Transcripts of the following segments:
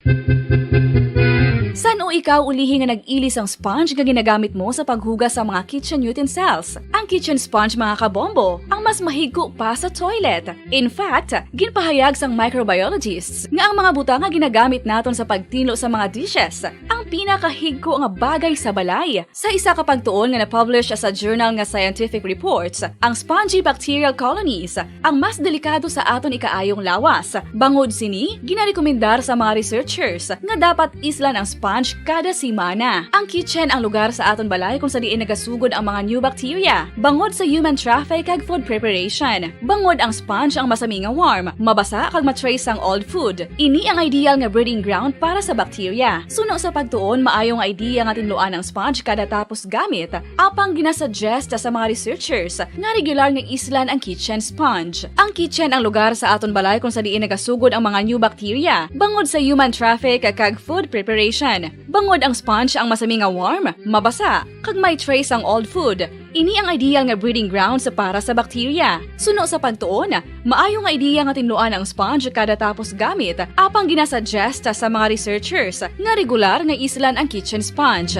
San o ikaw ulihi nga nag-ilis ang sponge nga ginagamit mo sa paghugas sa mga kitchen utensils? Ang kitchen sponge mga kabombo, ang mas mahigko pa sa toilet. In fact, ginpahayag sang microbiologists nga ang mga butang nga ginagamit naton sa pagtilo sa mga dishes ang pinakahigko nga bagay sa balay. Sa isa ka pagtuon nga na-publish sa journal nga Scientific Reports, ang spongy bacterial colonies ang mas delikado sa aton ikaayong lawas. Bangod sini, ginarekomendar sa mga researchers nga dapat islan ang sponge kada simana. Ang kitchen ang lugar sa aton balay kung sa diin nagasugod ang mga new bacteria. Bangod sa human traffic kag food preparation. Bangod ang sponge ang masami nga warm, mabasa kag matrace ang old food. Ini ang ideal nga breeding ground para sa bacteria. Suno sa pagtuon, maayong idea nga tinluan ang sponge kada tapos gamit. Apang ginasuggest sa mga researchers nga regular nga islan ang kitchen sponge. Ang kitchen ang lugar sa aton balay kung sa diin nagasugod ang mga new bacteria. Bangod sa human traffic kag food preparation. Bangod ang sponge ang masami nga warm, mabasa, kag may trace ang old food. Ini ang ideal nga breeding ground sa para sa bacteria. Suno sa pagtuon, maayong idea nga tinluan ang sponge kada tapos gamit, apang ginasuggest sa mga researchers nga regular nga islan ang kitchen sponge.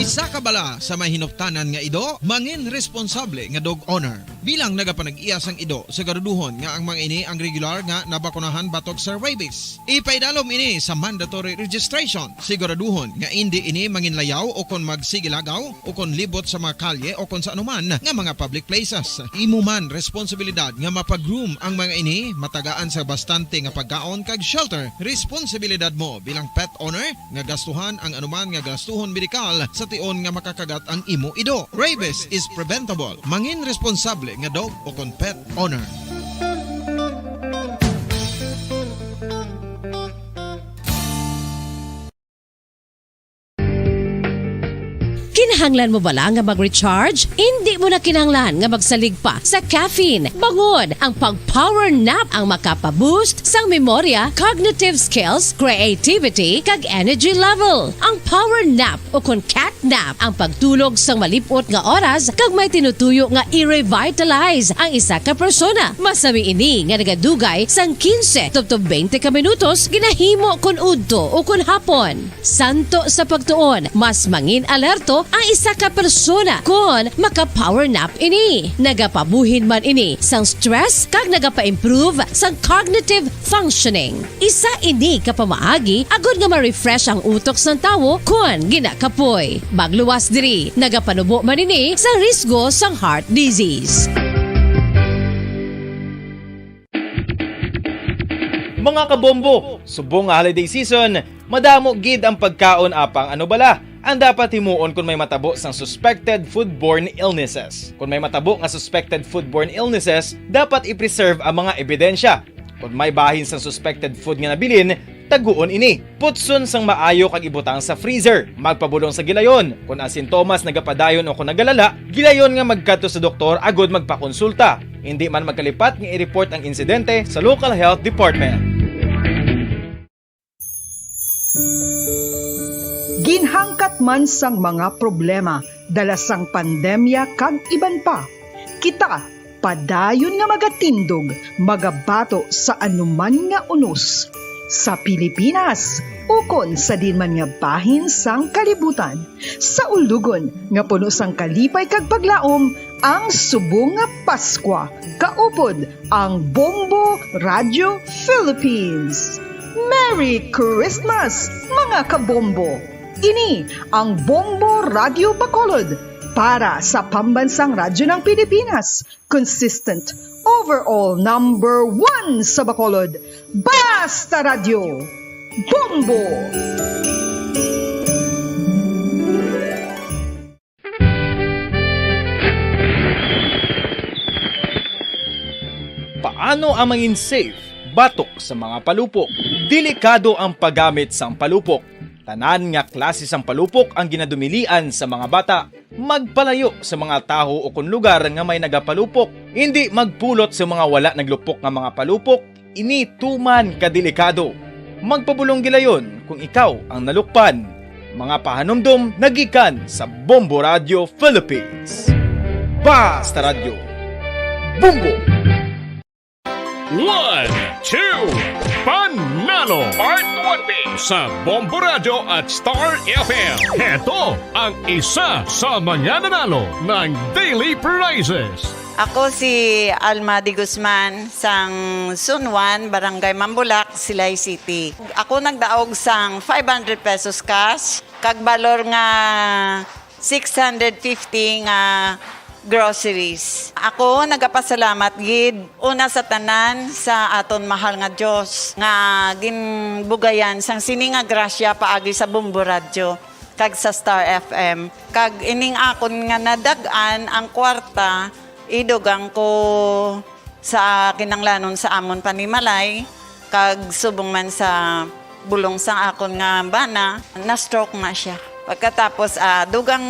Isa ka bala sa mahinuptanan nga ido, mangin responsable nga dog owner. Bilang nagapanag-iyas ang ido, siguraduhon nga ang mga ini ang regular nga nabakunahan batok sa rabies. Ipaidalom ini sa mandatory registration. Siguraduhon nga hindi ini manginlayaw o kon magsigilagaw o kon libot sa mga kalye o kon sa anuman nga mga public places. Imo man responsibilidad nga mapag-groom ang mga ini, matagaan sa bastante nga pagkaon kag shelter. Responsibilidad mo bilang pet owner nga gastuhan ang anuman nga gastuhon medikal sa tion nga makakagat ang imo ido. Rabies is preventable. Mangin responsable nga dog o kon pet owner. Kinahanglan mo bala nga mag-recharge? Hindi mo na kinahanglan nga magsalig pa sa caffeine. Bangod, ang pag-power nap ang makapaboost sang memorya, cognitive skills, creativity, kag energy level. Ang power nap o kon cat nap ang pagtulog sang malipot nga oras kag may tinutuyo nga i-revitalize ang isa ka persona. Masami ini nga nagadugay sang 15 tubtob 20 ka minutos ginahimo kun udto o kun hapon. Santo sa pagtuon, mas mangin alerto ang isa ka persona kung maka-power nap ini. Nagapabuhin man ini sang stress kag nagapa-improve sang cognitive functioning. Isa ini kapamaagi agud nga ma-refresh ang utok sang tawo kung ginakapoy. Magluwas diri, nagapanubo man ini sang risgo sang heart disease. Mga kabombo, subong nga holiday season, madamo gid ang pagkaon apang ano bala ang dapat himuon kung may matabo sang suspected foodborne illnesses. Kung may matabo nga suspected foodborne illnesses, dapat i-preserve ang mga ebidensya. Kung may bahin sang suspected food nga nabilin, taguon ini. Putson sang maayo kag ibutang sa freezer. Magpabulong sa gilayon. Kung ang sintomas nagapadayon o kung nagalala, gilayon nga magkadto sa doktor agud magpakonsulta. Hindi man magkalipat nga i-report ang insidente sa local health department. Ginhangkat man sang mga problema dala sang pandemya kag iban pa. Kita padayon nga magatindog, magabato sa anuman nga unos sa Pilipinas ukon sa dinman nga bahin sang kalibutan. Sa ulugon nga puno sang kalipay kag paglaom ang subong nga Paskwa. Kaupod ang Bombo Radio Philippines. Merry Christmas mga kabombo! Ini ang Bombo Radio Bacolod para sa pambansang radyo ng Pilipinas. Consistent, overall number 1 sa Bacolod. Basta Radio! Bombo! Paano ang mangin safe batok sa mga palupok? Delikado ang paggamit sang palupok. Tanan nga klase sang palupok ang ginadumilian sa mga bata. Magpalayo sa mga taho o kung lugar nga may nagapalupok. Hindi magpulot sa mga wala naglupok nga mga palupok. Ini tuman kadelikado. Magpabulong gilayon kung ikaw ang nalukpan. Mga pahanumdum nagikan sa Bombo Radio Philippines. Basta Radio. Bombo! 1, 2, Panalo Part 1B sa Bombo Radio at Star FM. Heto ang isa sa mananalo ng daily prizes. Ako si Alma de Guzman sang Sunwan, Barangay Mambulak, Silay City. Ako nagdaog sang 500 pesos cash, kag balor nga 650 nga groceries. Ako nagapasalamat gid una sa tanan sa aton mahal nga Dios nga ginbugayan sang sini nga grasya paagi sa Bombo Radio kag sa Star FM. Kag ining akon nga nadagan ang kwarta idugang ko sa kinanglanon sa amon panimalay kag subong man sa bulong sang akon nga bana na stroke na siya. Pagkatapos dugang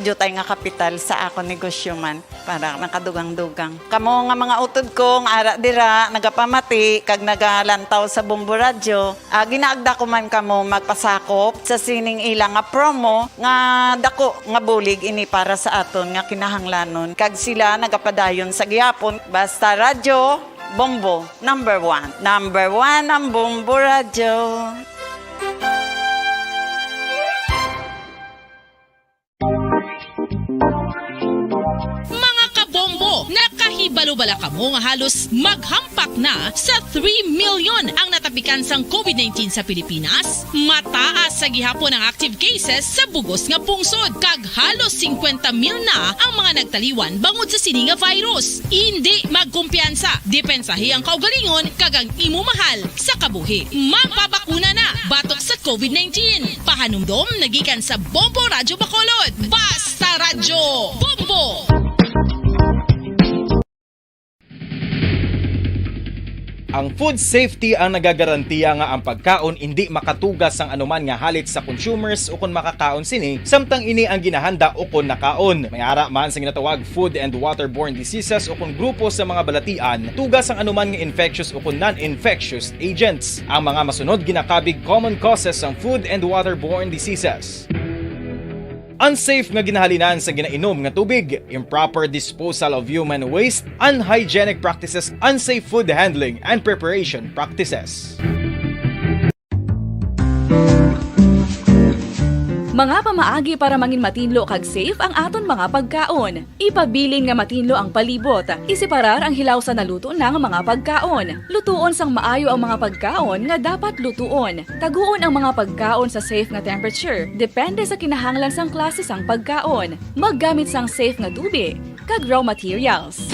jutay nga kapital sa akon negosyo man para nakadugang-dugang. Kamo nga mga utod ko nga ara dira nagapamati kag nagalantaw sa Bombo Radio, ginaagda ko man kamo magpasakop sa sining ilang nga promo nga dako nga bulig ini para sa aton nga kinahanglanon. Kag sila nagapadayon sa gihapon basta radyo Bombo number 1. Number 1 ang Bombo Radio. Mga kabombo, nakahibalo-bala ka mo nga halos maghampak na sa 3 million ang natapikan sang COVID-19 sa Pilipinas. Mataas sa gihapon ang active cases sa bugos nga pungsod, kag halos 50 mil na ang mga nagtaliwan bangod sa sini nga virus. Hindi magkumpiyansa, depensahi ang kaugalingon kag ang imo mahal sa kabuhi. Magpabakuna na batok sa COVID-19. Pahanumdom nagikan sa Bombo Radio Bacolod. Basta Radyo Bombo! Ang food safety ang nagagarantiya nga ang pagkaon hindi makatugas ang anuman nga halit sa consumers o kung makakaon sini, samtang ini ang ginahanda o kung nakaon. May ara man sa ginatawag food and waterborne diseases o kung grupo sa mga balatian, tugas ang anuman nga infectious o kung non-infectious agents. Ang mga masunod ginakabig common causes ng food and waterborne diseases: unsafe nga ginahalinan sa ginainom nga tubig, improper disposal of human waste, unhygienic practices, unsafe food handling and preparation practices. Mga pamaagi para mangin matinlo kag safe ang aton mga pagkaon. Ipabilin nga matinlo ang palibot. Isiparar ang hilaw sa naluto ng mga pagkaon. Lutuon sang maayo ang mga pagkaon nga dapat lutuon. Taguon ang mga pagkaon sa safe nga temperature. Depende sa kinahanglan sang klase sang pagkaon. Maggamit sang safe nga tubig kag raw materials.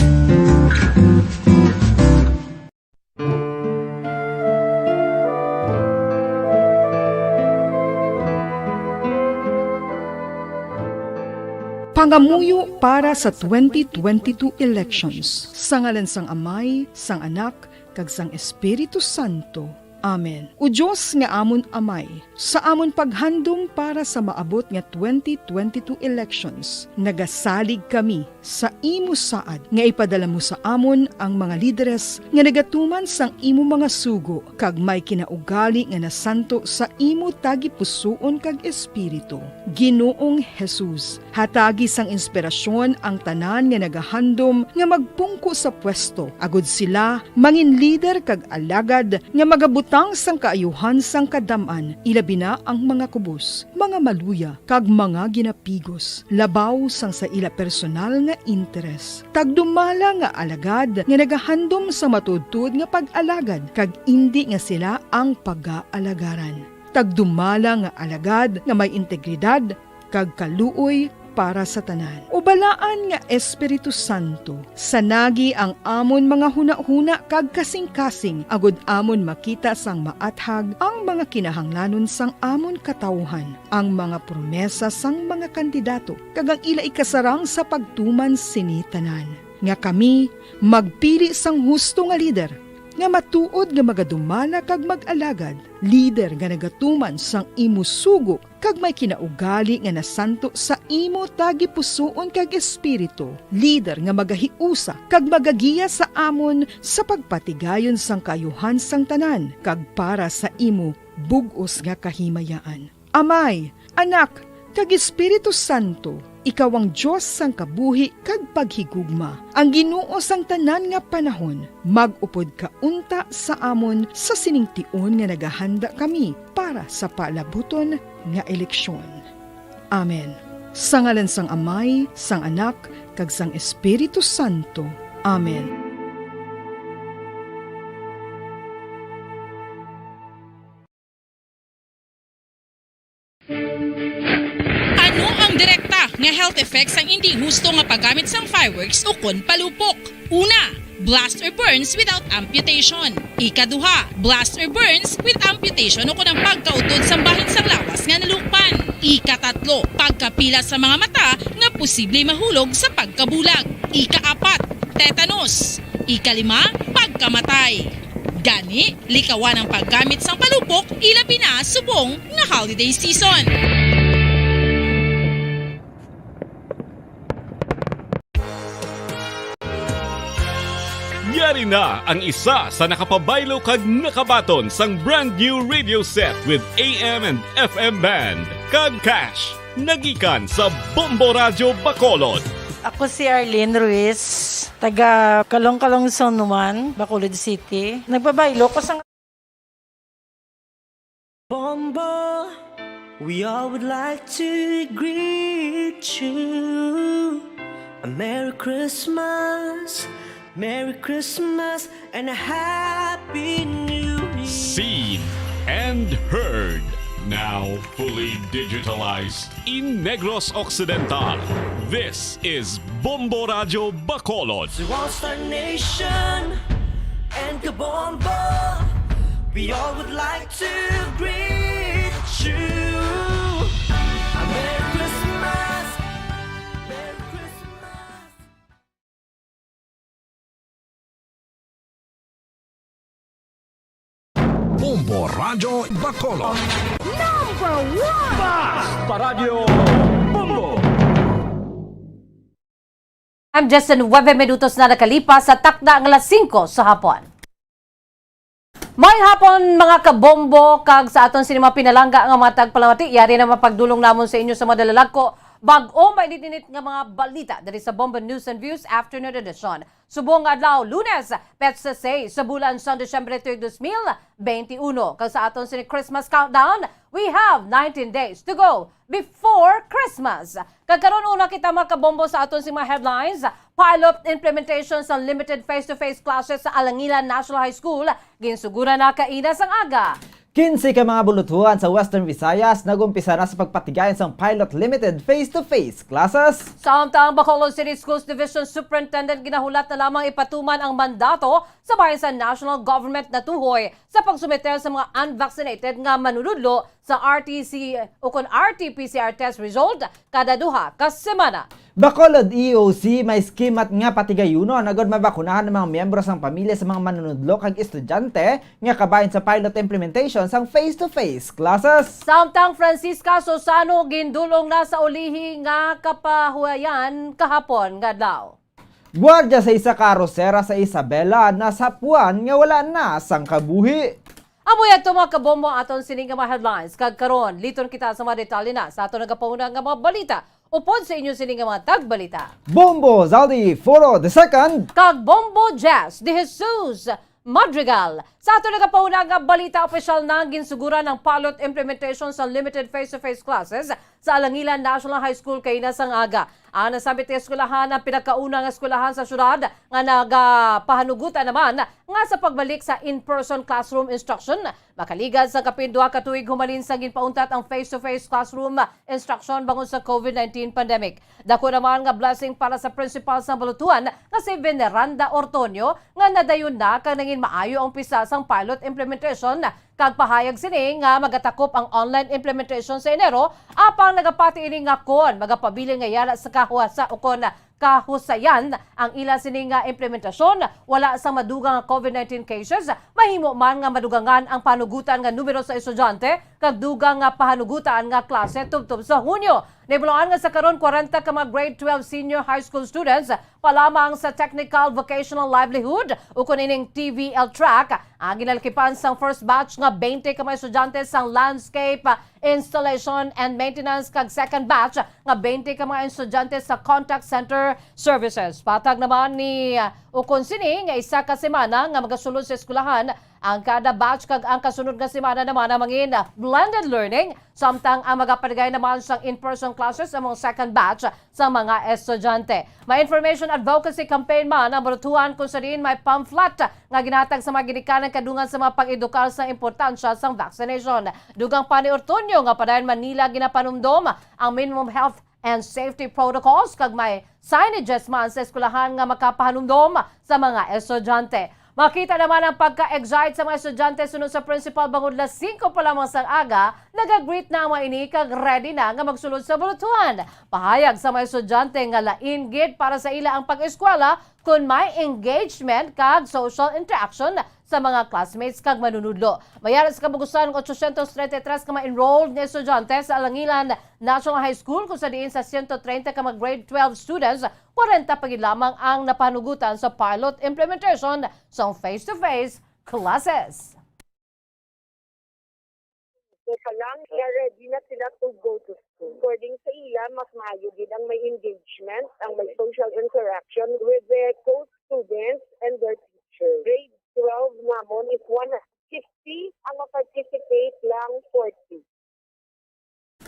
Pangamuyo para sa 2022 elections. Sa ngalan sang Amay, sang Anak, kag sang Espiritu Santo. Amen. O Diyos nga amon Amay, sa amon paghandom para sa maabot nga 2022 elections, nagasalig kami sa imo saad nga ipadala mo sa amon ang mga lideres nga nagatuman sang imo mga sugo kag may kinaugali nga nasanto sa imo tagi pusoon kag espiritu. Ginoong Jesus, hatagi sang inspirasyon ang tanan nga nagahandom nga magpungko sa pwesto, agud sila mangin leader kag alagad nga magabutan sang kaayuhan sang kadaman, ilabi na ang mga kubos, mga maluya, kag mga ginapigos, labaw sang sa ila personal nga interes. Tagdumala nga alagad nga nagahandom sa matudtud nga pag-alagad, kag indi nga sila ang pag-aalagaran. Tagdumala nga alagad nga may integridad, kag kaluoy para sa tanan. Ubalaan nga Espiritu Santo, sanagi ang amon mga huna-huna kag kasing-kasing, agud amon makita sang maathag ang mga kinahanglanon sang amon katawhan, ang mga promesa sang mga kandidato, kag ang ila ikasarang sa pagtuman sini tanan. Nga kami magpili sang husto nga lider, nga matuod nga magadumala kag mag-alagad, lider nga nagatuman sang imo sugo kag may kinaugali nga nasanto sa imo tagi pusoon kag espiritu, lider nga magahiusa kag magagiya sa amon sa pagpatigayon sang kayuhan sang tanan kag para sa imo bug-os nga kahimayaan. Amay, Anak, kag Espiritu Santo, ikaw ang Diyos sang kabuhi kag paghigugma. Ang Ginoo sang tanan nga panahon, mag-upod ka unta sa amon sa siningtion nga nagahanda kami para sa palabuton nga eleksyon. Amen. Sa ngalan sang Amay, sang Anak, kag sang Espiritu Santo. Amen. Ano ang direkta nga health effects ang hindi husto nga paggamit sang fireworks o kon palupok? Una, blast or burns without amputation. Ikaduha, blast or burns with amputation o kon ang pagkautod sa bahin sang lawas nga nalukpan. Ikatatlo, pagkapila sa mga mata nga posible mahulog sa pagkabulag. Ikaapat, tetanus. Ikalima, pagkamatay. Gani, likawan ang paggamit sang palupok ilabi na subong nga holiday season. Yari na ang isa sa nakapabaylo kag nakabaton sang brand new radio set with AM and FM band. Kag cash, nagikan sa Bombo Radio Bacolod. Ako si Arlene Ruiz, taga Kalong-Kalong Zone 1, Bacolod City. Nagbabaylo ko sa... Bombo, we all would like to greet you. A Merry Christmas, Merry Christmas, and a Happy New Year. Seen and heard. Now fully digitalized in Negros Occidental. This is Bombo Radio Bacolod. To All-Star Nation and Kabombo, we all would like to greet you. A Merry Christmas, Merry Christmas. Bombo Radio Bacolod. I'm Justin 9 minutos na nakalipas sa takda ang alas 5 sa hapon. May hapon mga kabombo kag sa aton sinima pinalangga nga mga tagpalamati yari na mapagdulong namon sa inyo sa madalalag ko bag-o may ditinit nga mga balita dari sa Bombo News and Views Afternoon Edition. Subong adlaw Lunes, petsa 6 sa bulan sa Desyembre 2021. Kag sa aton sini Christmas countdown, we have 19 days to go before Christmas. Kagkaroon una kita mga kabombo sa aton si mga headlines. Pilot implementation sa limited face-to-face classes sa Alangilan National High School. Ginsugura na kaina sang aga. 15 ka mga bulutuhan sa Western Visayas nagumpisa na sa pagpatigayan sa pilot limited face-to-face classes. Samtang Bacolod City Schools Division Superintendent ginahulat na lamang ipatuman ang mandato sa bayan sa national government na tuhoy sa pagsumeter sa mga unvaccinated nga manunudlo sa RTC o kon RT-PCR test result kada duha ka semana. Bacolod EOC may skimat nga patigayuno nagod mabakunahan ng mga miyembro sang pamilya sa mga manunudlo kag estudyante nga kabahin sa pilot implementation sang face-to-face classes. Samtang Francisca Susano gindulong na sa ulihi nga kapahuayan kahapon nga daw. Gwardiya sa isa karosera sa Isabela nasapuan nga wala na sang kabuhi. Amoy ato mga kabombo aton sining nga mga headlines kag karon liton kita sa mga detalye na sa aton nagapauna nga mga balita. Upod sa inyo sining nga mga tagbalita. Bombo Zaldi Foro II Kag Bombo Jazz de Jesus Madrigal. Sa ato nagapauna nga balita, opisyal na ginsugura ng pilot implementation sa limited face-to-face classes sa Alangilan National High School kay nasang aga. Ang nasabit nga eskwelahan ang pinakauna nga eskwelahan sa syudad nga nagapahanugutan naman nga sa pagbalik sa in-person classroom instruction. Makaligad sa kapindua ka tuig humalin sa ginpauntat ang face-to-face classroom instruction bangon sa COVID-19 pandemic. Dako naman nga blessing para sa principal sa balutuan nga si Veneranda Ortonio nga nadayon na kang nangin maayo ang pisa sang pilot implementation kag pahayag sini nga magatakop ang online implementation sa Enero apang nagapati ini nga kon magapabiling nga yara sa kahuasa o kon kahusayan ang ila sini nga implementasyon wala sa madugang COVID-19 cases mahimo man nga madugangan ang panugutan nga numero sa estudyante kag dugang nga pahanugutan nga klase tubtob sa Hunyo. Nibuloan nga sa karon 40 ka mga grade 12 senior high school students palamang sa Technical Vocational Livelihood o kunining TVL track. Ang ginalkipan sang first batch nga 20 ka mga estudyante sang landscape installation and maintenance kag second batch nga 20 ka mga estudyante sa contact center services. Patag naman ni ukon sini nga isa ka semana nga magasulod sa eskwelahan ang kada batch kag ang kasunod nga semana naman ang mangin blended learning samtang ang magapaligay naman sang in-person classes sa mga second batch sa mga estudyante. May information advocacy campaign man ang marutuhan kung sa diin may pamphlet nga ginatag sa mga ginikanan kadungan sa mga pag-edukar sa importansya sang vaccination. Dugang pa ni Ortonio nga padayon Manila ginapanumdom ang minimum health and safety protocols kag may signages man sa eskwelahan nga makapahanumdom sa mga estudyante. Makita naman ang pagka-excite sa mga estudyante sunod sa principal bangod na 5 pa lamang sang aga, nag-greet na ang mga ini kag ready na nga magsulod sa bulutuhan. Pahayag sa mga estudyante nga lain gid para sa ila ang pag-eskwela kung may engagement kag social interaction sa mga classmates kag manunudlo. Mayara sa kabugusan ng 833 ka ma-enrolled na estudyante sa Alangilan National High School kung sa diin sa 130 ka mga grade 12 students, 40 pagid lamang ang napanugutan sa pilot implementation sa face-to-face classes. Teka lang, ready na sila to go to school. According sa ila, mas maayo din ang may engagement, ang may social interaction with their co-students and their teachers. Grade 12 namon is 150, ang ma-participate lang 40.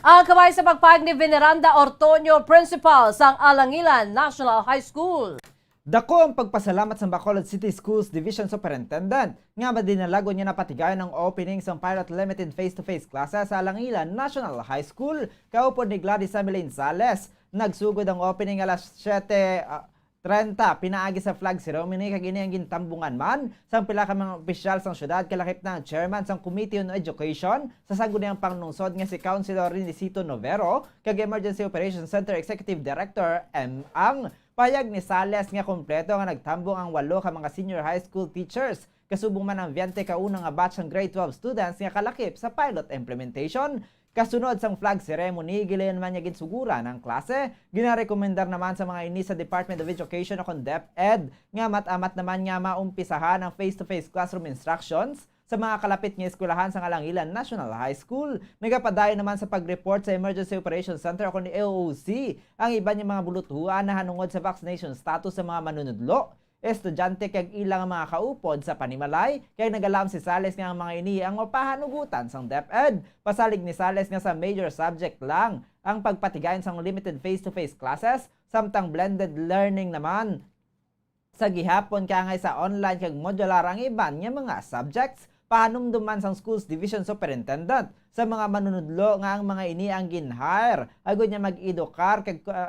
Ang kamay sa pagpahayag ni Veneranda Ortonio, principal sang Alangilan National High School. Dako ang pagpasalamat sa Bacolod City Schools Division Superintendent nga madinalago niya na patigayon ang opening sa pilot limited face-to-face klase sa Alangilan National High School. Kaupod ni Gladys Ameline Sales, nagsugod ang opening alas 7:30 pinaagi sa flag ceremony kag ini ang gintambungan man sang pila ka mga opisyal sang syudad kalakip na ang chairman sang Committee on Education sa sangguniang panglungsod nga si Councilor Rinicito Novero kag Emergency Operations Center Executive Director M. Ang payag ni Sales nga kompleto nga nagtambong ang 8 ka mga senior high school teachers kasubong man ang 20 ka unang nga batch ng grade 12 students nga kalakip sa pilot implementation. Kasunod sang flag ceremony, gilayan man niya ginsugura ng klase. Ginarekomendar naman sa mga ini sa Department of Education o DepEd nga mat-amat naman nga maumpisahan ang face-to-face classroom instructions sa mga kalapit nga eskwelahan sa Alangilan National High School. Nagapadayon naman sa pag-report sa Emergency Operations Center o ni EOC ang iba niyang mga bulutuhan na hanungod sa vaccination status sa mga manunudlo. Estudyante kag ilang mga kaupod sa panimalay kay nagalam si Sales nga ang mga ini ang mapahanugutan sang DepEd. Pasalig ni Sales nga sa major subject lang ang pagpatigayon sang limited face-to-face classes samtang blended learning naman sa gihapon kangay sa online kag modular ang iban nga mga subjects. Pahanumduman sang Schools Division Superintendent sa mga manunudlo nga ang mga ini ang ginhire agud niya mag-edukar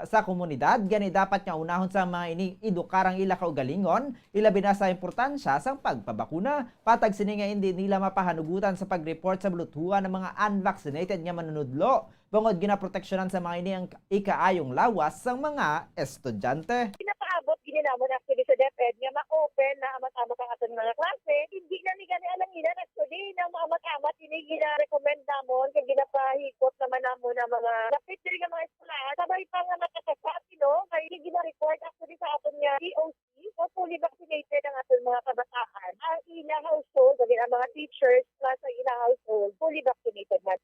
sa komunidad gani dapat nga unahon sa mga ini edukar ang ila kaugalingon ilabi na sa importansya sang pagpabakuna. Patag sini nga hindi nila mapahanugutan sa pag-report sa bulutuhan ng mga unvaccinated nga manunudlo bangod ginaproteksyonan sa mga ini ang ikaayong lawas sang mga estudyante. Pinapaabot gininamon actually sa DepEd nga ma-open na amat-amat ang aton mga klase. Hindi na ni gani Alangilan actually na maamat-amat ini gina-recommend namon kay ginapahikot naman namon na mga lapit diri nga mga eskwelahan. Sabay pa nga nakakasat, kay gina-report actually sa aton nga EOC o fully vaccinated ang aton mga kabataan. Ang ila household, ang mga teachers plus ang ila household fully vaccinated na.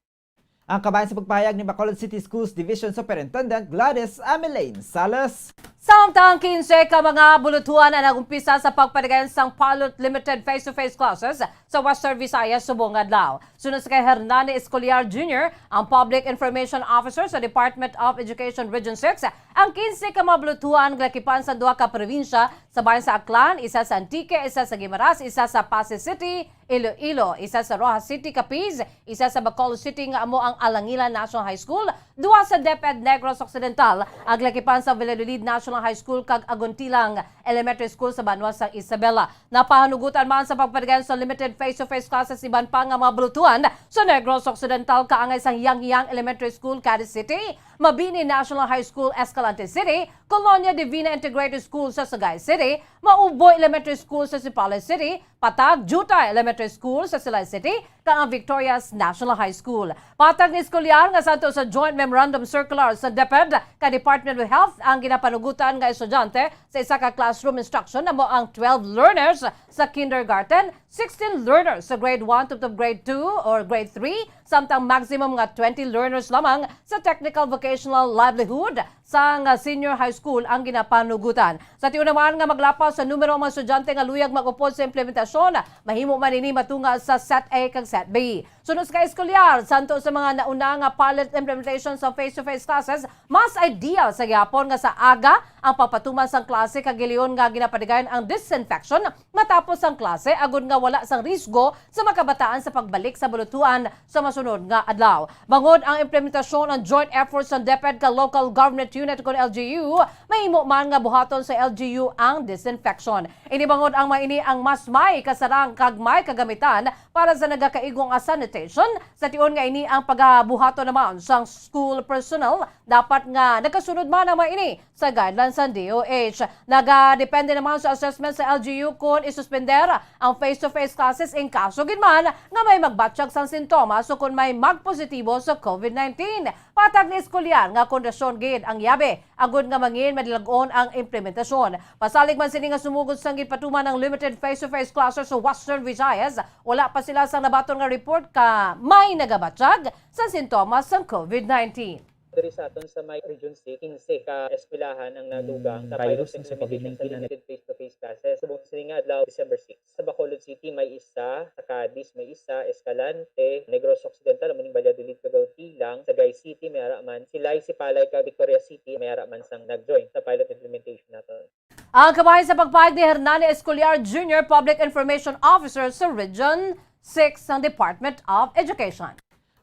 Ang kabayan sa pagpahayag ni Bacolod City Schools Division Superintendent Gladys Ameline Salas. Samtang 15 ka mga bulutuhan na nagumpisa sa pagpatigayon sang pilot limited face-to-face classes sa Western Visayas subong adlaw. Sunod sa kay Hernani Escoliar Jr., ang Public Information Officer sa Department of Education Region 6, ang 15 ka mga bulutuhan glakipan sa 2 ka probinsya sa bayan sa Aklan, isa sa Antique, isa sa Guimaras, isa sa Pasig City, Iloilo, isa sa Rojas City, Capiz, isa sa Bacolod City nga amo ang Alangilan National High School, 2 sa DepEd Negros Occidental, ang glakipan sa Valladolid National National High School kag Aguntilang Elementary School sa Banwa sang Isabela. Napahanugutan man sa pagpadagan sa limited face-to-face classes iban pa nga mga bulutuan sa Negros Occidental kaangay sa Hiyang-Hiyang Elementary School, Cadiz City, Mabini National High School, Escalante City, Colonia Divina Integrated School sa Sagay City, Mauboy Elementary School sa Sipales City, Patag Juta Elementary School sa Silay City, kang ang Victorias National High School. Patag ni eskulyar nga santo sa Joint Memorandum Circular sa DepEd ka Department of Health ang ginapanugutan nga estudyante sa isa ka classroom instruction na mo ang 12 learners sa kindergarten, 16 learners sa grade 1 to grade 2 or grade 3, samtang maximum nga 20 learners lamang sa technical vocational livelihood sa senior high school ang ginapanugutan. Sa tiyo naman nga maglapaw sa numero mga estudyante nga luyag mag-upod sa implementasyon, mahimo man ini matunga sa Set A kag Set B. Sunod sa eskulyar, santo sa mga nauna nga pilot implementation sa face-to-face classes, mas ideal sa gyapon nga sa aga ang papatuman sang klase kag giliyon nga ginapadigayon ang disinfection matapos ang klase agud nga wala sang risgo sa makabataan sa pagbalik sa bulutuan sa masunod nga adlaw. Bangod ang implementasyon ng joint efforts ng DepEd ka local government unit kon LGU, mahimo man nga buhaton sa LGU ang disinfection. Inibangod ang maini ang mas may kasarang kag may kagamitan para sa nagakaigong sanitation. Sa tion nga ini ang pagbuhaton naman sang school personnel dapat nga nakasunod man ang maini sa guidelines sa DOH. Nagadepende naman sa assessment sa LGU kung isuspender ang face-to-face classes in kaso ginman nga may magbatsyag sang sintomas o kung may magpositibo sa COVID-19. Patag ni eskulyar nga kondisyon gid ang yabe agud nga mangin madilag-on ang implementasyon. Pasalig man sini nga sumugod sang gipatuman ng limited face-to-face classes sa Western Visayas, wala pa sila sang nabaton nga report ka may nagabatsyag sa sintomas ng COVID-19. Diri sa aton sa may Region 6, 15 ka eskwelahan ang nadugang sa virus sa COVID-19 sa limited face-to-face classes. Subong sini nga adlaw December 6. Sa Bacolod City may isa, sa Cadiz may isa, Escalante, Negros Occidental, amuning Valladolid, Cagautilang, sa Sagay City may araman, Silay, Sipalay, Victoria City may araman sang nag-join sa pilot implementation naton. Ang kabahin sa pagpahig ni Hernani Escolar Jr., Public Information Officer sa Region 6 ng Department of Education.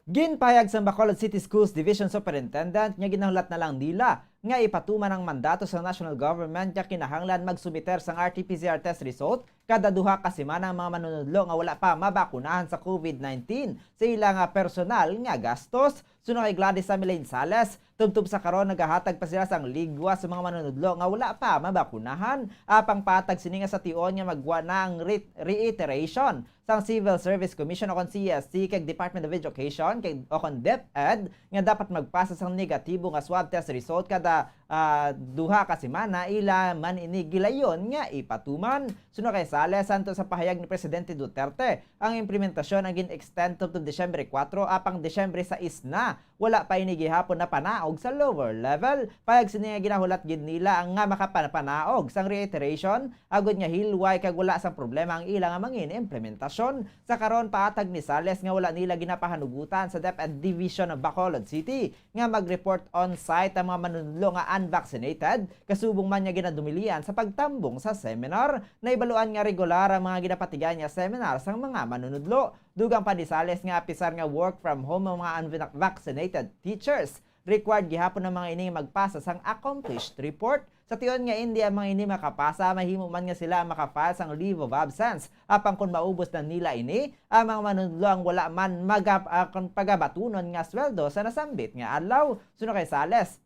Ginpahayag sa Bacolod City Schools Division Superintendent nga ginahullat na lang nila nga ipatuman ang mandato sa national government nga kinahanglan magsumiter sang RT-PCR test result kada duha ka semana ang mga manunudlo nga wala pa mabakunahan sa COVID-19 sa ilang personal nga gastos. Suno kay Gladys Amilain Sales, tubtub sa karon nagahatag pa sila sang ligwa sa mga manunudlo nga wala pa mabakunahan. Apang patag sini nga sa tion nga magwa na ang reiteration sang Civil Service Commission o kon CSC kay Department of Education kay o kon DepEd nga dapat magpasa sang negatibo nga swab test result kada duha ka semana ila man ini gilayon nga ipatuman. Suno kay Sales, santo sa pahayag ni Presidente Duterte, ang implementasyon ang gin-extend to Desyembre 4 apang Desyembre 6 na. Wala pa ini gihapon na panaog sa lower level. Pahayag sini nga ginahulat gid nila ang nga makapanaog sang reiteration agud nga hilway kag wala sang problema ang ilang mangin implementasyon. Sa karon paatag ni Sales nga wala nila ginapahanugutan sa DepEd Division of Bacolod City nga mag-report on site ang mga manunudlo nga unvaccinated kasubong man niya ginadumilian sa pagtambong sa seminar. Naibaluan nga regular ang mga ginapatigan niya seminar sang mga manunudlo. Dugang pa ni Sales nga apisar nga work from home ang mga unvaccinated teachers. Required gihapon ng mga ini magpasa sang accomplished report. Sa tiyon nga hindi ang mga ini makapasa, mahimo man nga sila makapasa sang leave of absence. Apang kung maubos na nila ini, ang mga manunudlo ang wala man pagabatunon nga sweldo sa nasambit nga adlaw. Suno kay Sales,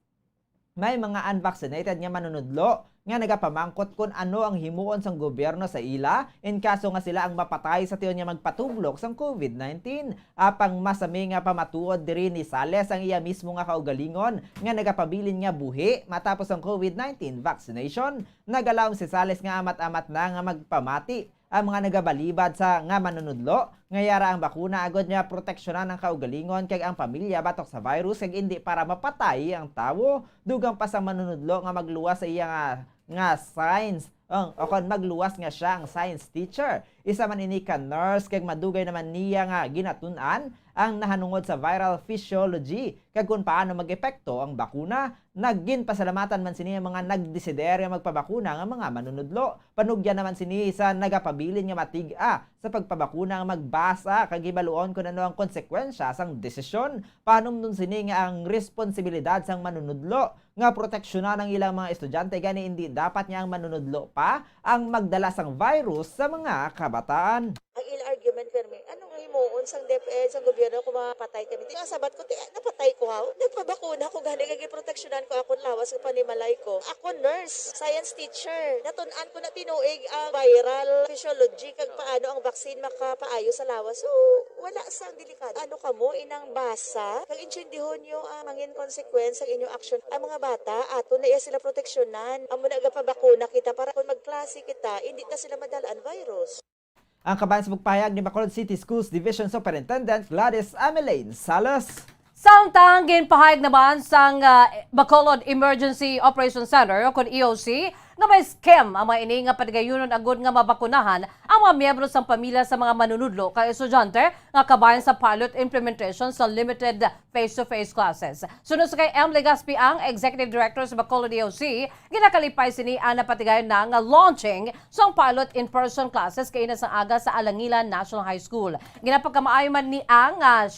may mga unvaccinated nga manunudlo nga nagapamangkot kung ano ang himuon sang gobyerno sa ila in kaso nga sila ang mapatay sa tiyon nga magpatublok sang COVID-19. Apang masami nga pamatuod diri ni Sales ang iya mismo nga kaugalingon nga nagapabilin nga buhi matapos ang COVID-19 vaccination. Nagalaw si Sales nga amat-amat na nga magpamati ang mga nagabalibad sa nga manunudlo nga yara ang bakuna agad niya proteksyonan ang kaugalingon kay ang pamilya batok sa virus kag hindi para mapatay ang tawo. Dugang pa sa manunudlo nga magluwas sa iya nga science o kon magluwas nga siya ang science teacher. Isa man ini ka nurse kag madugay naman niya nga ginatun-an ang nahanungod sa viral physiology kag kung paano mag-epekto ang bakuna. Nagin pasalamatan man sini ang mga nagdesiderya magpabakuna nga mga manunudlo. Panugyan naman sini sa nagapabilin nga matiga sa pagpabakuna nga magbasa kag ibaluon kung ano ang konsekwensya sang desisyon. Panumdum sini nga ang responsibilidad sang manunudlo nga proteksyonan ang ilang mga estudyante gani hindi dapat niya ang manunudlo pa ang magdala sang virus sa mga kabataan. Ang argument firme, anong himuon sang DepEd, sang gobyerno kung mapatay kami? Di sabat ko, napatay ko ha? Nagpabakuna ko gani kag proteksyonan ko akong lawas sa panimalay ko. Ako nurse, science teacher. Natunan ko na tinuig ang viral physiology kag paano ang vaccine makapaayo sa lawas. So, wala sang delikado. Ano kamo inang basa kag insyendihon yo ang mangin consequence ang inyong action. Ang mga bata ato na iya sila proteksyonan. Amo na agapabakuna kita para kung magklase kita, hindi na sila madalaan virus. Ang kabayan sa pagpahayag ni Bacolod City Schools Division Superintendent Gladys Ameline Salas. Samtang ginpahayag naman sang Bacolod Emergency Operations Center o kung EOC nga may scam ang mga ini nga patigayunon agud nga mabakunahan ang mga miyembro sang pamilya sa mga manunudlo kay estudyante nga kabayan sa pilot implementation sa limited face-to-face classes. Sunod sa kay M. Legaspi ang Executive Director sa Bacolod EOC, ginakalipay sini ang napatigayon na nga launching sang pilot in-person classes kay ina sang aga sa Alangilan National High School. Ginapagkamaayo man ni ang 100%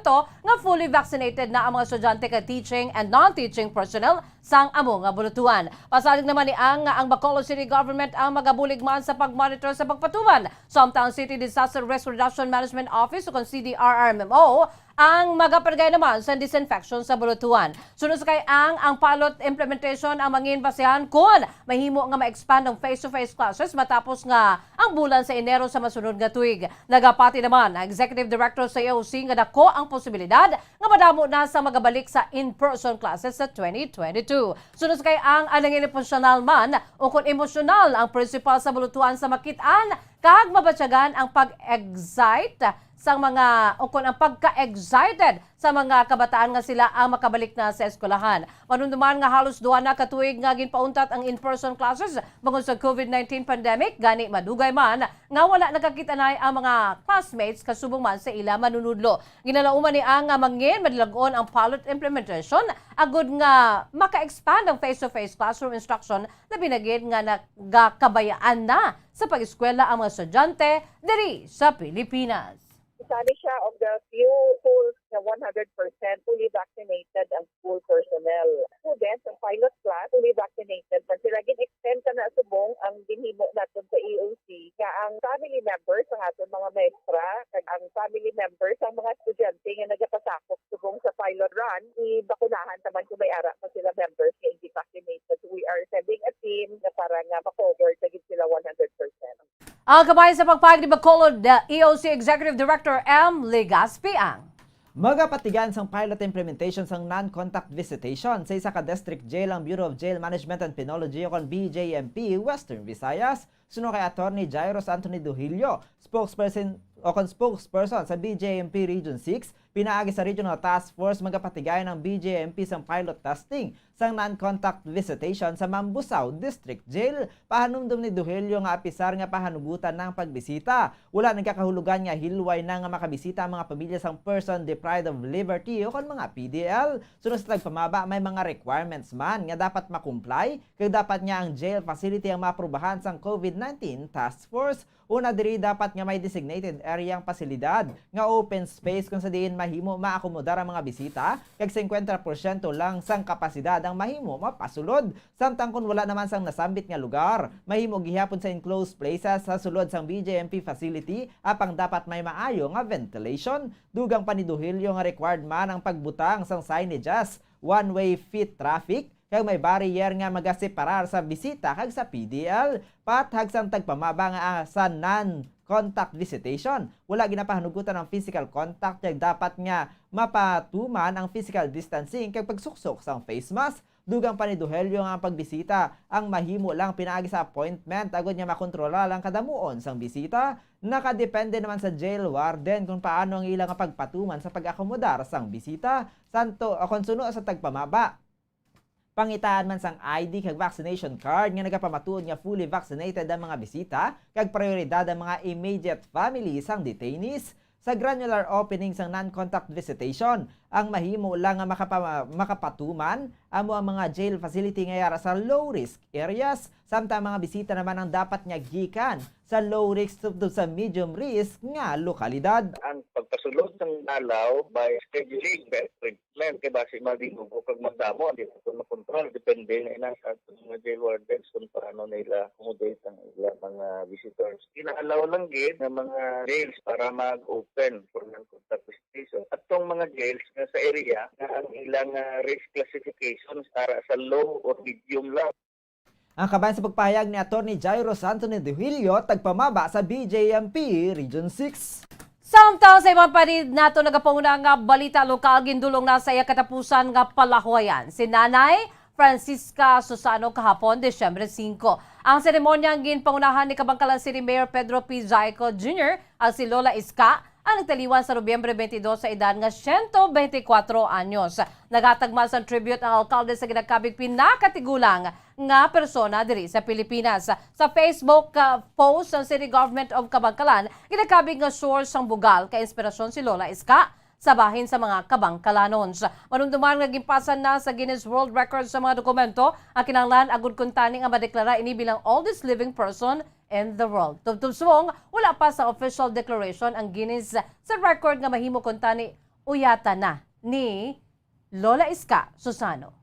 nga fully vaccinated na ang mga estudyante kay teaching and non-teaching personnel sang amo nga bulutuan. Pasalig naman ni ang Bacolod City Government ang magabulig man sa pagmonitor sa pagpatuman. Samtang City Disaster Risk Reduction Management Office o CDRRMO ang magapargay naman sa disinfection sa bulutuan. Sunod sa kay ang pilot implementation ang mangin basehan kung mahimo nga ma-expand ang face-to-face classes matapos nga ang bulan sa Enero sa masunod nga tuig. Nagapati naman ang Executive Director sa EOC nga dako ang posibilidad nga madamo na sa magabalik sa in-person classes sa 2022. Sunod sa kay ang alangin emosyonal man o kung emosyonal ang principal sa bulutuan sa makitaan kag mabatyagan ang pag-excite sa mga o kung ang pagka-excited sa mga kabataan nga sila ang makabalik na sa eskwelahan. Manunduman nga halos duha na katuig nga ginpauntat ang in-person classes bangod sa COVID-19 pandemic, gani madugay man nga wala nagkakitanay ang mga classmates kasubong man sa ila manunudlo. Ginalauman ni ang mangin madilagon ang pilot implementation agud nga maka-expand ang face-to-face classroom instruction na binagid nga nagakabayaan na sa pag-eskwela ang mga estudyante diri sa Pilipinas. Isali siya of the few schools na 100% fully vaccinated ang school personnel. Students, ang pilot class, fully vaccinated. Pag sila gin-extend ka na subong ang dinhimo natin sa EOC, kaya ang family members, ang ating mga maestra, kag ang family members, ang mga estudyante nga nagapasakop subong sa pilot run, ibakunahan naman kung may ara pa sila members nga hindi vaccinated. So we are sending a team na para nga makover tagit sila 100%. Ang kabayan sa pagpahayag ni Bacolod EOC Executive Director M. Legaspi ang Magapatigan sang pilot implementation sang non-contact visitation sa isa ka district jail ang Bureau of Jail Management and Penology o kon BJMP Western Visayas. Suno kay Attorney Jairus Anthony Duhilio, spokesperson sa BJMP Region 6, pinaagi sa Regional Task Force magapatigayon ng BJMP sang pilot testing sang non-contact visitation sa Mambusaw District Jail. Pahanumdum ni Duhilio nga apisar nga pahanugutan ng pagbisita. Wala nagkakahulugan nga hilway na nga makabisita ang mga pamilya sang person deprived of liberty o kon mga PDL. Sunod sa tagpamaba may mga requirements man nga dapat makumply kag dapat niya ang jail facility ang maaprubahan sang COVID-19 Task Force. Una diri dapat nga may designated area ang pasilidad nga open space kung sa diin mahimo maakomodar ang mga bisita kag 50% lang sang kapasidad ang mahimo mapasulod. Samtang kung wala naman sang nasambit nga lugar, mahimo gihapon sa enclosed places sa sulod sang BJMP facility apang dapat may maayo nga ventilation. Dugang paniduhilyo nga required man ang pagbutang sang signages, one-way feet traffic, kag may barrier nga magaseparar sa bisita kag sa PDL. Pathag sang tagpamaba nga sa non-contact visitation, wala ginapahanugutan ng physical contact kag dapat nga mapatuman ang physical distancing kag pagsuksok sang face mask. Dugang paniduhelyo nga ang pagbisita ang mahimo lang pinaagi sa appointment agud nga makontrola lang kadamuon sang bisita. Nakadepende naman sa jail warden kung paano ang ilang pagpatuman sa pag-akomodar sang bisita. Santo o konsuno sa tagpamaba, pangitaan man sang ID kag vaccination card nga nagapamatuod nga fully vaccinated ang mga bisita kag prioridad ang mga immediate family sang detainees. sa granular opening sang non-contact visitation. Ang mahimo lang nga makapatuman amo ang mga jail facility nga yara sa low-risk areas, samtang mga bisita naman ang dapat niya gikan sa low-risk to sa medium-risk nga lokalidad. Ang pagpasulod ng dalaw by scheduling best treatment kay base madinugog kag magdamo di ko makontrol depende na sa mga jail wardens kung paano nila accommodate ang ilang mga visitors. Inaalaw lang gid ng mga jails para mag-open for non-contact visitation. At tong mga jails nga sa area na ang ilang risk classifications para sa low or medium lang. Ang kabayan sa pagpahayag ni Atty. Jairo Santoni de Julio tagpamaba sa BJMP Region 6. Samtang sa ibang panig nato nagapanguna nga balita lokal gindulong na sa iya katapusan nga palahuayan. Si Nanay Francisca Susano kahapon, Desyembre 5. Ang seremonyang ginpangunahan ni Kabangkalan City Mayor Pedro P. Zaico Jr. ang si Lola Iska ang nagtaliwan sa Nobyembre 22 sa edad nga 124 anyos. Nagatagmas ang tribute ang alkalde sa ginakabig pinakatigulang nga persona diri sa Pilipinas. Sa Facebook post ng City Government of Kabangkalan, ginakabig nga source ang bugal kay inspirasyon si Lola Iska sa bahin sa mga Kabangkalanons. Manunduman nga gimpasan na sa Guinness World Records sa mga dokumento ang kinahanglan agud kuntaning ang madeklara ini bilang oldest living person in the world. Tubtub-subong, wala pa sa official declaration ang Guinness sa record nga mahimo kuntani uyata na ni Lola Iska Susano.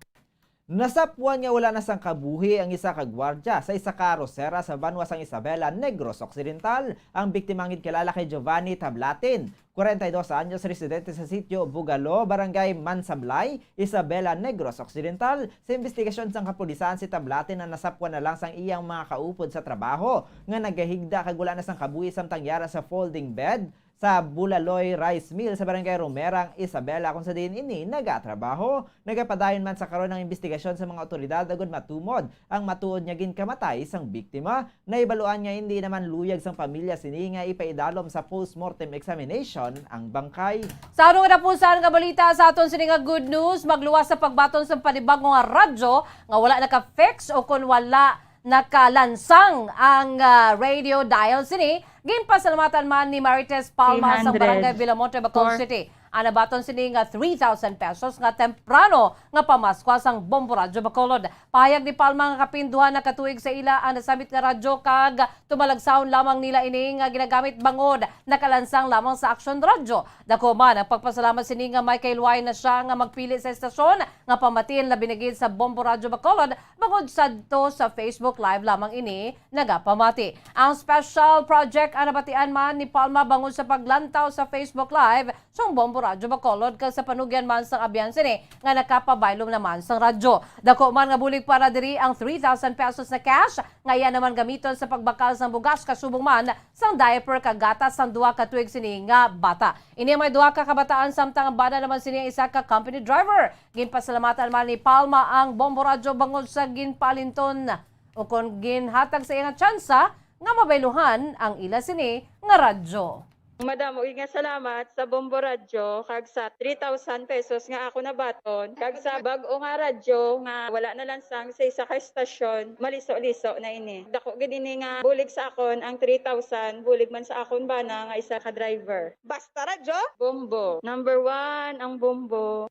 Nasapuan nga wala na sang kabuhi ang isa ka gwardya sa isa ka arosera sa Banwa San Isabela, Negros Occidental. Ang biktima ngid kilala kay Giovanni Tablatin, 42 anyos, residente sa sitio Bugalo, Barangay Mansablay, Isabela, Negros Occidental. Sa investigasyon sang kapulisan, si Tablatin na nasapuan na lang sang iyang mga kaupod sa trabaho nga nagahigda kag wala na sang kabuhi samtang yara sa folding bed sa Bulaloy Rice Mill sa Barangay Romerang, Isabela, kung sa din ini nagatrabaho. Nagapadayon man sa karon ng investigasyon sa mga otoridad agud matumod ang matuod niya ginkamatay sang biktima. Naibaluan nga hindi naman luyag sang pamilya sini nga ipaidalom sa postmortem examination ang bangkay. Sa anong napusan nga balita sa aton sini nga good news, magluwas sa pagbaton sa panibag nga radyo nga wala naka-fix o kung wala nakalansang ang radio dial sini. Ginpasalamatan man ni Marites Palma sa Barangay Villamonte, Bacolod City. Anabaton sini nga 3,000 pesos nga temprano nga pamaskwa sang Bombo Radyo Bacolod. Pahayag ni Palma nga kapinduhan na katuig sa ila ang nasamit nga radyo kag tumalagsaon lamang nila ini nga ginagamit bangod nakalansang lamang sa Action Radio. Dako man ang pagpasalamat sini nga may kailway na siya nga magpili sa estasyon nga pamatin labi na gid sa Bombo Radyo Bacolod bangod sadto sa Facebook Live lamang ini nagapamati. Ang special project anabatian man ni Palma bangod sa paglantaw sa Facebook Live sang Bombo Radyo Bacolod kag sa panugyan man sang abyan sini nga nakapabaylom naman sang radyo. Dako man nga bulig para diri ang 3,000 pesos na cash nga iya naman gamiton sa pagbakal sang bugas kasubong man sang diaper kag gatas sang duha ka tuig sini nga bata. Ini may duha ka kabataan samtang ang bana naman sini isa ka company driver. Ginpasalamatan man ni Palma ang Bombo Radyo bangod sa ginpalinton o kon ginhatag sa iyang tsansa nga mabayluhan ang ila sini nga radyo. Madam, nga salamat sa Bombo Radyo kag sa 3,000 pesos nga ako nabaton kag sa bag-o nga radyo nga wala na lansang sa isa ka estasyon maliso-liso na ini. Dako gid ini nga bulig sa akon ang 3,000 bulig man sa akon bana nga isa ka driver. Basta radyo, Bombo. Number 1 ang Bombo.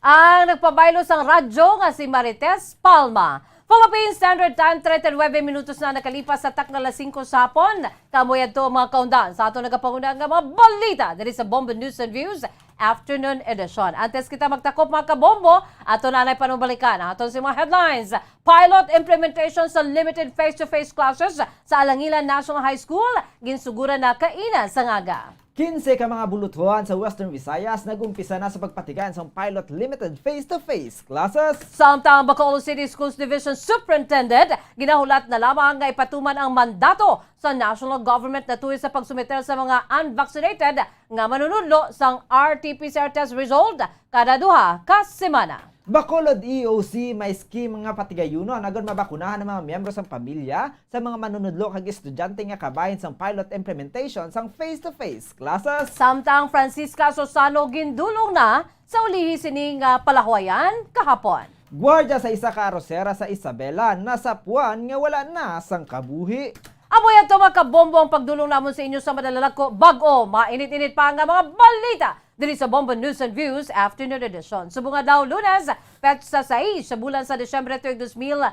Ang nagpabaylo sang radyo nga si Marites Palma. Philippine Standard Time, 39 minutos na nakalipas sa takna 5 sa hapon. Kamuyan to mga kaundan sa ato nagapanguna nga mga balita dali sa Bombo News and Views Afternoon Edition. Antes kita magtakop mga kabombo, ato na panubalikan ang aton si mga headlines. Pilot implementation sa limited face-to-face classes sa Alangilan National High School, ginsugura na kainan sa ngaga. 15 ka mga bulutuhan sa Western Visayas nag-umpisa na sa pagpatigan sa pilot limited face-to-face classes. Samtang Bacolod City Schools Division Superintendent, ginahulat na lamang nga ipatuman ang mandato sa national government na tuwi sa pagsumeter sa mga unvaccinated nga manunudlo sang RT-PCR test result kada duha ka semana. Bacolod EOC may scheme nga patigayunon agad mabakunahan ng mga miyembro sang pamilya sa mga manunudlo kag estudyante nga kabahin sang pilot implementation sang face-to-face classes. Samtang Francisca Susano gindulong na sa ulihi sini nga palahuayan kahapon. Gwardiya sa isa ka arosera sa Isabela nasapuan nga wala na sang kabuhi. Amo yan to mga kabombo ang pagdulong namon sa inyo sa madalalag ko bag-o, mainit-init pa nga mga balita dili sa Bombo News and Views Afternoon Edition. Subunga daw Lunes, petsa 6 sa bulan sa Desyembre 2021.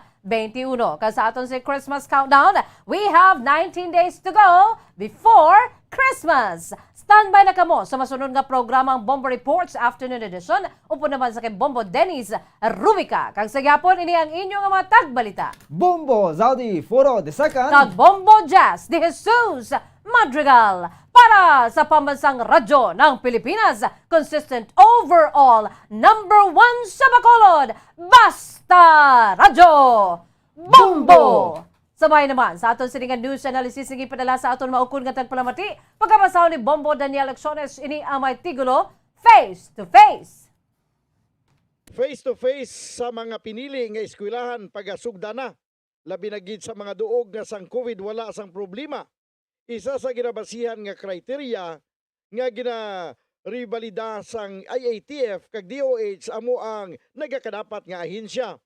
Kasi aton si Christmas countdown, we have 19 days to go before Christmas. Standby na kamo sa masunod nga programang Bombo Reports Afternoon Edition. Upo naman sa kay Bombo Dennis Rubica. Kag sa gyapon ini ang inyong mga tagbalita. Bombo Zaudi Furo II. Kag Bombo Jazz de Jesus Madrigal. Para sa pambansang radyo ng Pilipinas, consistent overall, number 1 sa Bacolod, Basta Radyo Bombo! Sabay naman sa aton siningan news analysis ng ipadala sa aton maukon nga tagpalamati, pagkabasaw ni Bombo Daniel Acciones, ini ang may tigulo, Face to Face. Face to face sa mga pinili nga eskwelahan pagasugdana. Labi na gid sa mga duog nga sang COVID wala sang problema. Isa sa ginabasihan nga kriteria nga gina-rivalida sang IATF kag DOH amo ang nagakadapat nga ahensya.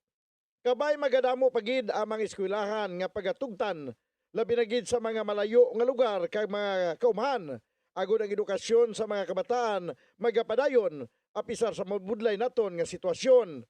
Kabay magadamo pagid ang mga eskwelahan nga pagatugtan labi na gid sa mga malayo nga lugar kag mga kaumahan agud ang edukasyon sa mga kabataan magapadayon apisar sa mabudlay naton nga sitwasyon.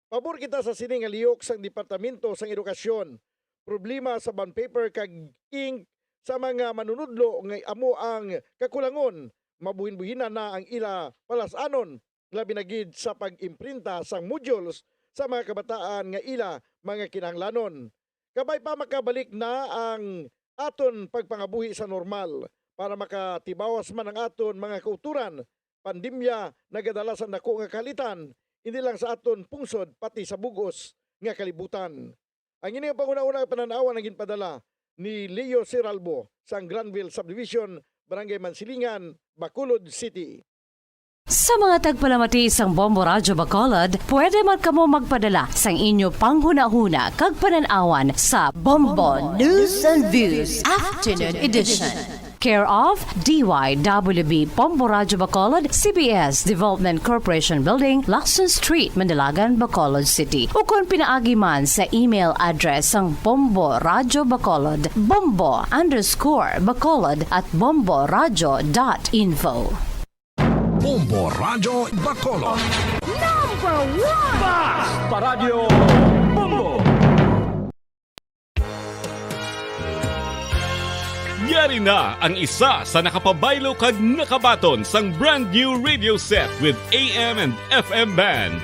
Pabor kita sa sining nga lihok sang Departamento sang Edukasyon. Problema sa bond paper kag ink sa mga manunudlo nga amo ang kakulangon, mabuhin-buhinan na ang ila palasanon, labi na gid sa pag-imprinta sang modules sa mga kabataan nga ila mga kinahanglanon. Kabay pa makabalik na ang aton pagpangabuhi sa normal para makatibawas man ang aton mga kauturan. Pandemya nagadala sa dako nga kalitan, hindi lang sa aton pungsod pati sa bugos nga kalibutan. Ang ini ang panguna-una pananawan na ginpadala ni Leo Siralbo sa Granville Subdivision, Barangay Mansilingan, Bacolod City. Sa mga tagpalamati isang Bombo Radyo Bacolod, pwede man kamo magpadala sang inyo panghuna-huna kag pananawan sa Bombo News and Views Afternoon Edition. Care of DYWB Bombo Radyo Bacolod, CBS Development Corporation Building, Lacson Street, Mandalagan, Bacolod City. O kung pinaagi man sa email address ang Bombo Radyo Bacolod, bombo_bacolod@bomboradyo.info. Bombo Radyo Bacolod. Number 1! Basta Radio Bombo! Yari na ang isa sa nakapabaylo kag nakabaton sang brand new radio set with AM and FM band.